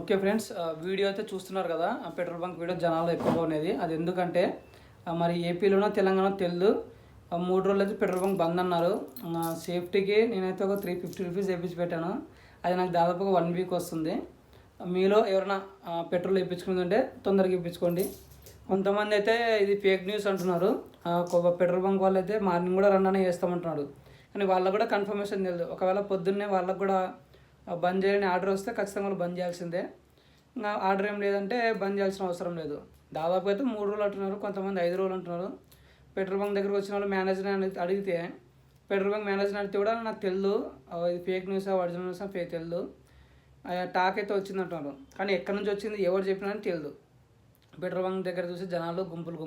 Okay friends, video అయితే చూస్తున్నారు కదా. పెట్రోల్ బంక్ వీడియో జనాలు ఎక్కువగా ఉండేది. అది ఎందుకంటే మరి ఏపీలోనో తెలంగాణ తెలియదు, 3 రోజులు అయితే పెట్రోల్ బంక్ బంద్ అన్నారు. సేఫ్టీకి నేనైతే ఒక 350 రూపీస్ వేయించి పెట్టాను. అది నాకు దాదాపుగా 1 వీక్ వస్తుంది. మీలో ఎవరైనా పెట్రోల్ వేయించుకునేది ఉంటే తొందరగా వేయించుకోండి. కొంతమంది అయితే ఇది ఫేక్ న్యూస్ అంటున్నారు. పెట్రోల్ బంక్ వాళ్ళు అయితే మార్నింగ్ కూడా రన్ చేస్తామంటున్నాడు. కానీ వాళ్ళకు కూడా కన్ఫర్మేషన్ తెలియదు. ఒకవేళ పొద్దున్నే వాళ్ళకు కూడా బంద్ చేయని ఆర్డర్ వస్తే ఖచ్చితంగా వాళ్ళు బంద్ చేయాల్సిందే. ఇంకా ఆర్డర్ ఏం లేదంటే బంద్ చేయాల్సిన అవసరం లేదు. దాదాపు అయితే 3 రోజులు అంటున్నారు, కొంతమంది 5 రోజులు అంటున్నారు. పెట్రోల్ బంక్ దగ్గరకు వచ్చిన వాళ్ళు మేనేజర్ అడిగితే, పెట్రోల్ బంక్ మేనేజర్ అడిగితే కూడా నాకు తెలియదు ఇది ఫేక్ న్యూసా ఒరిజినల్ న్యూసా ఫేక్ తెలియదు, టాక్ అయితే వచ్చింది అంటున్నారు. కానీ ఎక్కడి నుంచి వచ్చింది ఎవరు చెప్పినా అని తెలియదు. పెట్రోల్ బంక్ దగ్గర చూసి జనాలు గుంపులు